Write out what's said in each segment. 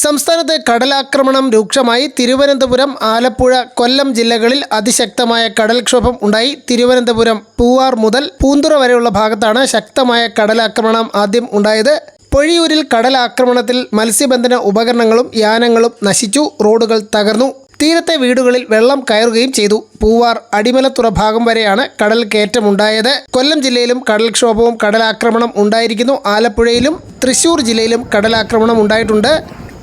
സംസ്ഥാനത്ത് കടലാക്രമണം രൂക്ഷമായി. തിരുവനന്തപുരം, ആലപ്പുഴ, കൊല്ലം ജില്ലകളിൽ അതിശക്തമായ കടൽക്ഷോഭം ഉണ്ടായി. തിരുവനന്തപുരം പൂവാർ മുതൽ പൂന്തുറ വരെയുള്ള ഭാഗത്താണ് ശക്തമായ കടലാക്രമണം ആദ്യം ഉണ്ടായത്. പൊഴിയൂരിൽ കടലാക്രമണത്തിൽ മത്സ്യബന്ധന ഉപകരണങ്ങളും യാനങ്ങളും നശിച്ചു. റോഡുകൾ തകർന്നു. തീരത്തെ വീടുകളിൽ വെള്ളം കയറുകയും ചെയ്തു. പൂവാർ അടിമലത്തുറ ഭാഗം വരെയാണ് കടൽ കയറ്റമുണ്ടായത്. കൊല്ലം ജില്ലയിലും കടൽക്ഷോഭവും കടലാക്രമണം ഉണ്ടായിരിക്കുന്നു. ആലപ്പുഴയിലും തൃശ്ശൂർ ജില്ലയിലും കടലാക്രമണം ഉണ്ടായിട്ടുണ്ട്.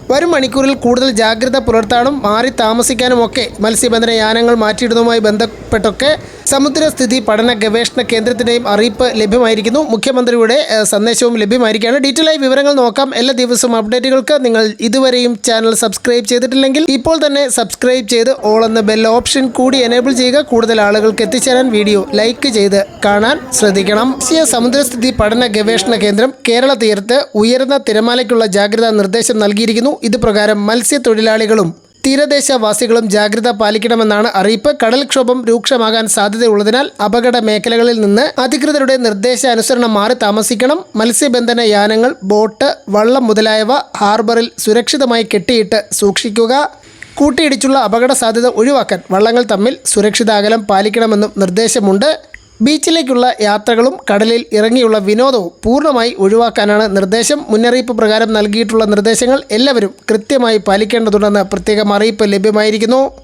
വരും മണിക്കൂറിൽ കൂടുതൽ ജാഗ്രത പുലർത്താനും മാറി താമസിക്കാനുമൊക്കെ മത്സ്യബന്ധന യാനങ്ങൾ മാറ്റിയിടുന്നതുമായി ബന്ധപ്പെട്ടൊക്കെ സമുദ്രസ്ഥിതി പഠന ഗവേഷണ കേന്ദ്രത്തിൻ്റെയും അറിയിപ്പ് ലഭ്യമായിരിക്കുന്നു. മുഖ്യമന്ത്രിയുടെ സന്ദേശവും ലഭ്യമായിരിക്കുകയാണ്. ഡീറ്റെയിൽ ആയി വിവരങ്ങൾ നോക്കാം. എല്ലാ ദിവസവും അപ്ഡേറ്റുകൾക്ക് നിങ്ങൾ ഇതുവരെയും ചാനൽ സബ്സ്ക്രൈബ് ചെയ്തിട്ടില്ലെങ്കിൽ ഇപ്പോൾ തന്നെ സബ്സ്ക്രൈബ് ചെയ്ത് ഓൾ എന്ന ബെൽ ഓപ്ഷൻ കൂടി എനേബിൾ ചെയ്യുക. കൂടുതൽ ആളുകൾക്ക് എത്തിച്ചേരാൻ വീഡിയോ ലൈക്ക് ചെയ്ത് കാണാൻ ശ്രദ്ധിക്കണം. ദേശീയ സമുദ്രസ്ഥിതി പഠന ഗവേഷണ കേന്ദ്രം കേരള തീരത്ത് ഉയർന്ന തിരമാലയ്ക്കുള്ള ജാഗ്രതാ നിർദ്ദേശം നൽകിയിരിക്കുന്നു. ഇത് പ്രകാരം മത്സ്യത്തൊഴിലാളികളും തീരദേശവാസികളും ജാഗ്രത പാലിക്കണമെന്നാണ് അറിയിപ്പ്. കടൽക്ഷോഭം രൂക്ഷമാകാൻ സാധ്യതയുള്ളതിനാൽ അപകട മേഖലകളിൽ നിന്ന് അധികൃതരുടെ നിർദ്ദേശാനുസരണം മാറി താമസിക്കണം. മത്സ്യബന്ധന യാനങ്ങൾ, ബോട്ട്, വള്ളം മുതലായവ ഹാർബറിൽ സുരക്ഷിതമായി കെട്ടിയിട്ട് സൂക്ഷിക്കുക. കൂട്ടിയിടിച്ചുള്ള അപകട സാധ്യത ഒഴിവാക്കാൻ വള്ളങ്ങൾ തമ്മിൽ സുരക്ഷിത അകലം പാലിക്കണമെന്നും നിർദ്ദേശമുണ്ട്. ബീച്ചിലേക്കുള്ള യാത്രകളും കടലിൽ ഇറങ്ങിയുള്ള വിനോദവും പൂർണ്ണമായി ഒഴിവാക്കാനാണ് നിർദ്ദേശം. മുന്നറിയിപ്പ് പ്രകാരം നൽകിയിട്ടുള്ള നിർദ്ദേശങ്ങൾ എല്ലാവരും കൃത്യമായി പാലിക്കേണ്ടതുണ്ടെന്ന് പ്രത്യേകം അറിയിപ്പ് ലഭ്യമായിരിക്കുന്നു.